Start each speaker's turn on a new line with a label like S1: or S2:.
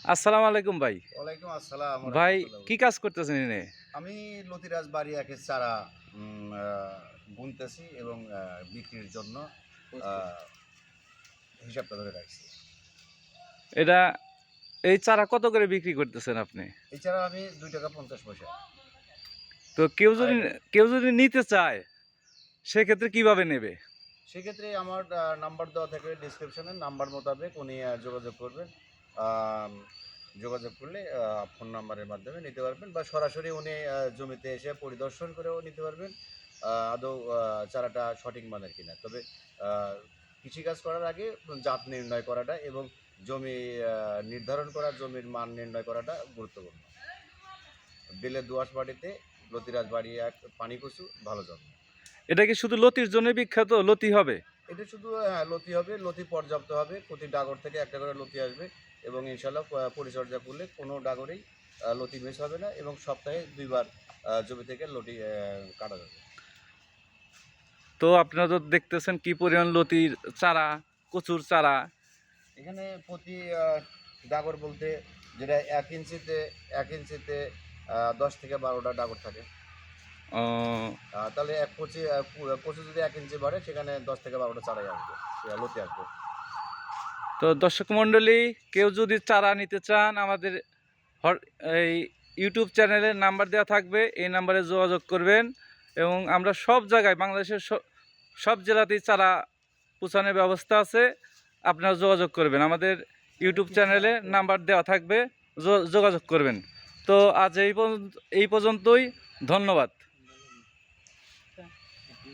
S1: আসসালামু আলাইকুম ভাই।
S2: ওয়ালাইকুম আসসালাম
S1: ভাই
S2: রাহমাতুল্লাহ।
S1: কি কাজ করতেছেন এনে?
S2: আমি লতিরাজ বাড়ি একের চারা বুনতেছি এবং বিক্রির জন্য আ হিসাবটা ধরে রাখছি।
S1: এটা এই চারা কত করে বিক্রি করতেছেন আপনি?
S2: এই চারা আমি ৳২.৫০।
S1: তো কেউ যদি
S2: আড়াই টাকা।
S1: কেউ যদি নিতে চায় সেক্ষেত্রে কিভাবে নেবে?
S2: সেক্ষেত্রে আমার নাম্বার দেওয়া থাকবে ডেসক্রিপশনে, নাম্বার মোতাবেক উনি যোগাযোগ করবেন। আম যোগাযোগ করলে ফোন নাম্বারের মাধ্যমে নিতে পারবেন বা সরাসরি উনি জমিতে এসে পরিদর্শন করেও নিতে পারবেন। আদৌ চারাটা সঠিক মানের কিনা। তবে আ কৃষিকাজ করার আগে জাত নির্ণয় করাটা এবং জমি আ নির্ধারণ করা, জমির মান নির্ণয় করাটা গুরুত্বপূর্ণ। বেলে দোআঁশ মাটিতে লতিরাজ বাড়ি এক পানি কচু ভালো জন্মে।
S1: এটা কি শুধু লতির জন্য বিখ্যাত? লতি হবে?
S2: এটা শুধু লতি হবে, লতি পর্যাপ্ত হবে। প্রতি ডাগর থেকে একটা করে লতি আসবে এবং ইনশাআল্লাহ পরিচর্যা করলে কোনো ডাগরেই লতি মিস হবে না এবং সপ্তাহে ২ বার জমি থেকে লতি কাটা যাবে।
S1: তো আপনারা তো দেখতেছেন কি পরিমাণ লতির চারা, কচুর চারা।
S2: এখানে প্রতি ডাগর বলতে যেটা ১ ইঞ্চিতে ১০ থেকে ১২টা ডাগর থাকে।
S1: ও
S2: তাহলে এক কচি কচু যদি ১ ইঞ্চি বাড়ে সেখানে ১০ থেকে ১২টা চারাই আসবে, লতি আসবে।
S1: তো দর্শক মণ্ডলী কেউ যদি চারা নিতে চান আমাদের এই ইউটিউব চ্যানেলের নাম্বার দেওয়া থাকবে। এই নাম্বারে যোগাযোগ করবেন এবং আমরা সব জায়গায় বাংলাদেশের সব জেলাতেই চারা পৌঁছানোর ব্যবস্থা আছে। আপনারা যোগাযোগ করবেন, আমাদের ইউটিউব চ্যানেলে নাম্বার দেওয়া থাকবে, যোগাযোগ করবেন। তো আজ এই পর্যন্তই। ধন্যবাদ।